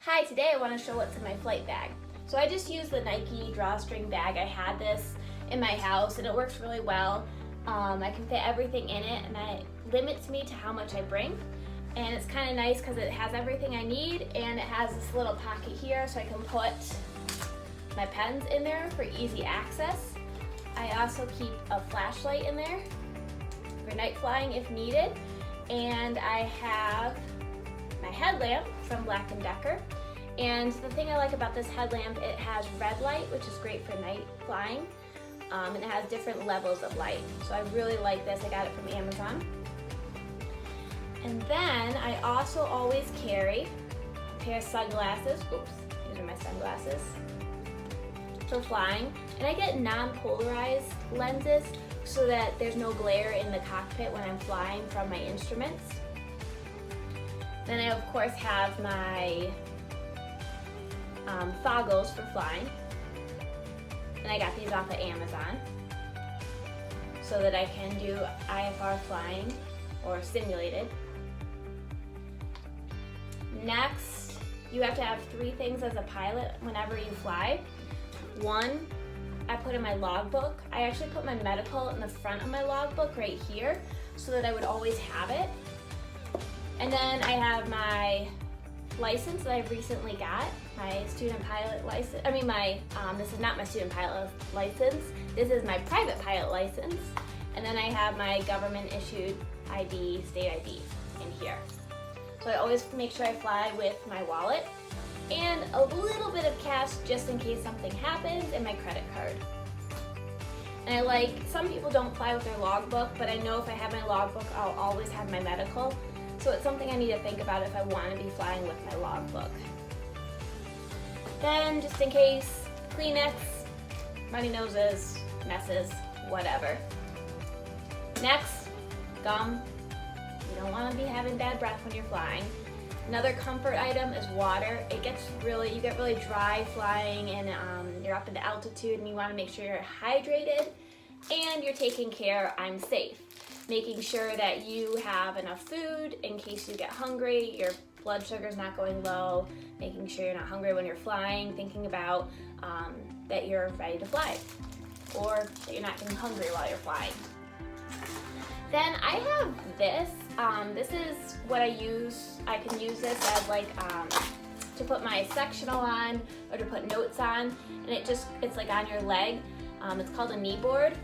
Hi, today I want to show what's in my flight bag. So I just used the Nike drawstring bag. I had this in my house and it works really well. I can fit everything in it and it limits me to how much I bring. And it's kind of nice because it has everything I need and it has this little pocket here so I can put my pens in there for easy access. I also keep a flashlight in there for night flying if needed. And I have my headlamp from Black & Decker. And the thing I like about this headlamp, it has red light, which is great for night flying. And it has different levels of light. So I really like this. I got it from Amazon. And then I also always carry a pair of sunglasses. Oops, these are my sunglasses for flying. And I get non-polarized lenses so that there's no glare in the cockpit when I'm flying from my instruments. Then I of course have my goggles for flying. And I got these off of Amazon so that I can do IFR flying or simulated. Next, you have to have 3 things as a pilot whenever you fly. 1, I put in my logbook. I actually put my medical in the front of my logbook right here so that I would always have it. And then I have my license that I've recently got, my student pilot license. This is not my student pilot license. This is my private pilot license. And then I have my government issued ID, state ID in here. So I always make sure I fly with my wallet and a little bit of cash just in case something happens, and my credit card. And some people don't fly with their logbook, but I know if I have my logbook, I'll always have my medical. So it's something I need to think about if I want to be flying with my logbook. Then, just in case, Kleenex, runny noses, messes, whatever. Next, gum. You don't want to be having bad breath when you're flying. Another comfort item is water. You get really dry flying and you're up into altitude and you want to make sure you're hydrated and you're taking care, I'm safe. Making sure that you have enough food in case you get hungry, your blood sugar's not going low, making sure you're not hungry when you're flying, thinking about that you're ready to fly or that you're not getting hungry while you're flying. Then I have this. This is what I use. I can use this as to put my sectional on or to put notes on, and it's on your leg. It's called a knee board.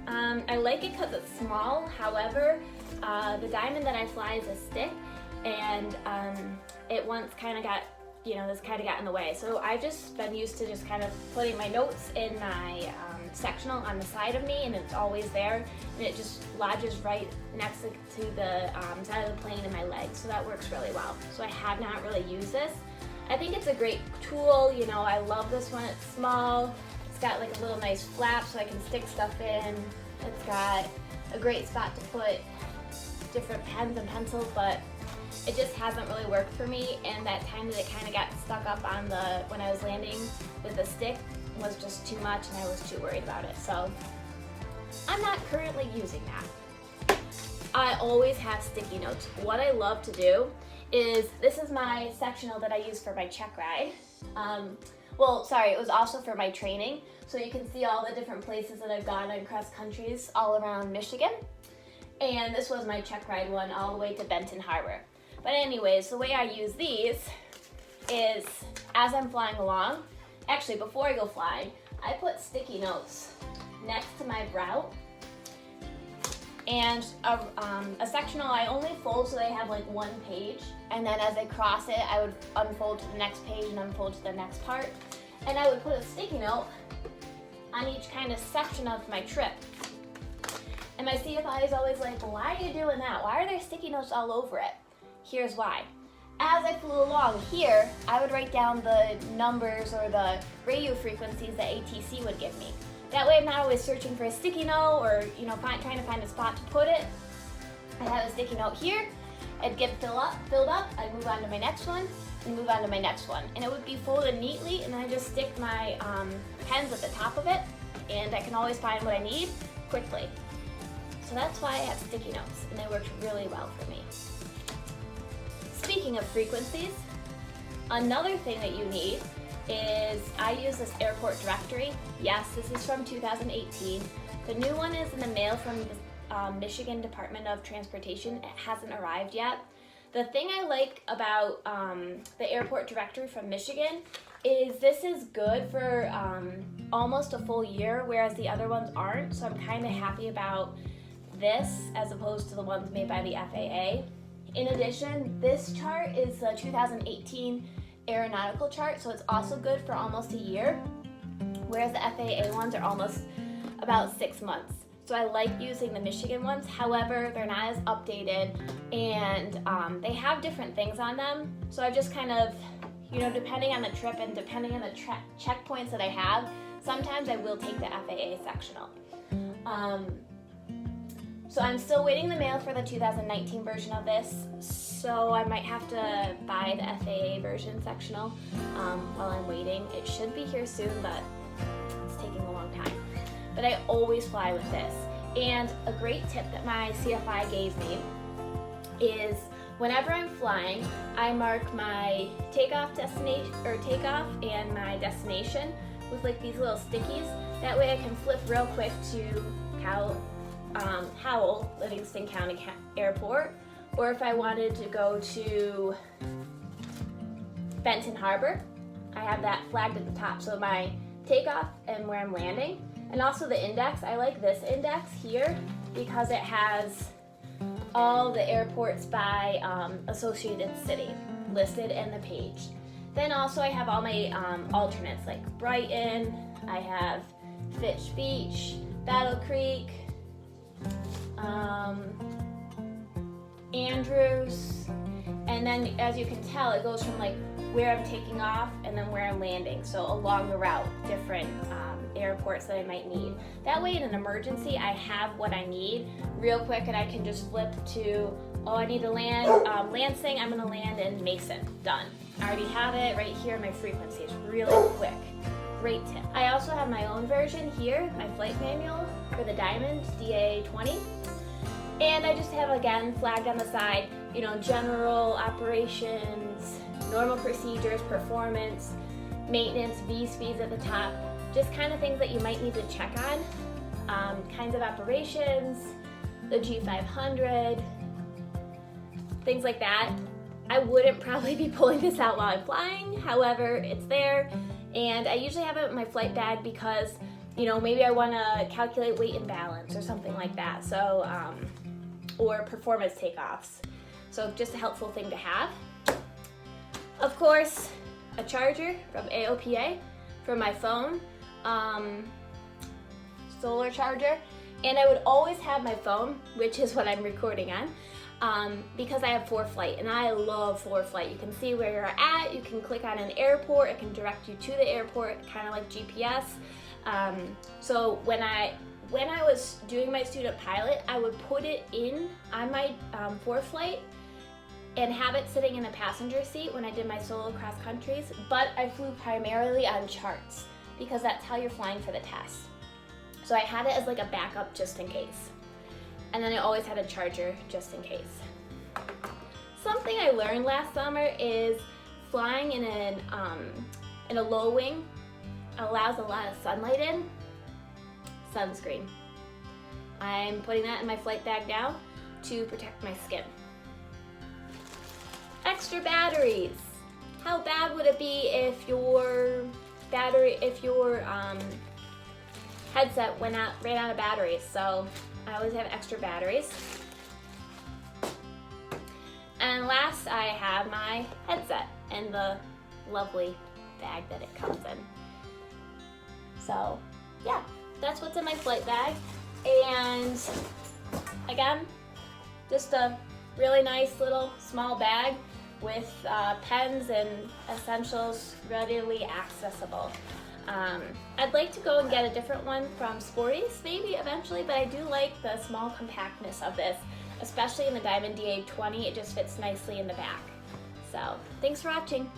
I like it because it's small. However, the diamond that I fly is a stick, and it once kind of got, this kind of got in the way. So I've just been used to just kind of putting my notes in my sectional on the side of me, and it's always there, and it just lodges right next to the side of the plane in my leg. So that works really well. So I have not really used this. I think it's a great tool. I love this one. It's small. It's got a little nice flap so I can stick stuff in. It's got a great spot to put different pens and pencils, but it just hasn't really worked for me. And that time that it kind of got stuck up on when I was landing with the stick was just too much and I was too worried about it. So I'm not currently using that. I always have sticky notes. What I love to do is, this is my sectional that I use for my check ride. It was also for my training. So you can see all the different places that I've gone in cross countries all around Michigan. And this was my check ride one all the way to Benton Harbor. But anyways, the way I use these is as I'm flying along, actually before I go flying, I put sticky notes next to my route. And a sectional I only fold so they have 1 page. And then as I cross it, I would unfold to the next page and unfold to the next part. And I would put a sticky note on each kind of section of my trip. And my CFI is always like, why are you doing that? Why are there sticky notes all over it? Here's why. As I flew along here, I would write down the numbers or the radio frequencies that ATC would give me. That way I'm not always searching for a sticky note or trying to find a spot to put it. I have a sticky note here. It'd get filled up, I'd move on to my next one, and move on to my next one. And it would be folded neatly, and then I just stick my pens at the top of it, and I can always find what I need quickly. So that's why I have sticky notes, and they worked really well for me. Speaking of frequencies, Another thing that you need is, I use this airport directory. Yes, this is from 2018. The new one is in the mail from the Michigan Department of Transportation. It hasn't arrived yet. The thing I like about the airport directory from Michigan is this is good for almost a full year, whereas the other ones aren't. So I'm kind of happy about this as opposed to the ones made by the FAA. In addition, this chart is the 2018 aeronautical chart, so it's also good for almost a year, whereas the FAA ones are almost about 6 months. So I like using the Michigan ones. However, they're not as updated, and they have different things on them. So I just kind of, you know, depending on the trip and depending on the checkpoints that I have, sometimes I will take the FAA sectional. So I'm still waiting the mail for the 2019 version of this, so I might have to buy the FAA version sectional while I'm waiting. It should be here soon, but it's taking a long time. But I always fly with this. And a great tip that my CFI gave me is whenever I'm flying, I mark my takeoff and my destination with like these little stickies. That way I can flip real quick to Howell, Livingston County Airport, or if I wanted to go to Benton Harbor, I have that flagged at the top. So my takeoff and where I'm landing, and also the index. I like this index here because it has all the airports by associated city listed in the page. Then also I have all my alternates like Brighton, I have Fitch Beach, Battle Creek, Andrews, and then as you can tell, it goes from like where I'm taking off and then where I'm landing. So along the route, different airports that I might need. That way in an emergency, I have what I need real quick and I can just flip to, oh, I need to land Lansing, I'm gonna land in Mason, done. I already have it right here in my frequencies, really quick. Great tip. I also have my own version here, my flight manual for the Diamond DA20. And I just have, again, flagged on the side, you know, general operations, normal procedures, performance, maintenance, V-speeds at the top, just kind of things that you might need to check on, kinds of operations, the G500, things like that. I wouldn't probably be pulling this out while I'm flying, however, it's there. And I usually have it in my flight bag because, you know, maybe I want to calculate weight and balance or something like that. So, or performance takeoffs. So just a helpful thing to have. Of course, a charger from AOPA for my phone, solar charger. And I would always have my phone, which is what I'm recording on, because I have ForeFlight, and I love ForeFlight. You can see where you're at, you can click on an airport, it can direct you to the airport, kind of like GPS. So when I was doing my student pilot, I would put it in on my ForeFlight and have it sitting in the passenger seat when I did my solo cross countries, but I flew primarily on charts because that's how you're flying for the test. So I had it as like a backup just in case. And then I always had a charger just in case. Something I learned last summer is flying in a low wing allows a lot of sunlight in. Sunscreen. I'm putting that in my flight bag now to protect my skin. Extra batteries. How bad would it be if your headset ran out of batteries? So I always have extra batteries. And last, I have my headset and the lovely bag that it comes in. So yeah, that's what's in my flight bag. And again, just a really nice little small bag with pens and essentials readily accessible. I'd like to go and get a different one from Sporty's maybe eventually, but I do like the small compactness of this, especially in the Diamond DA20. It just fits nicely in the back. So thanks for watching.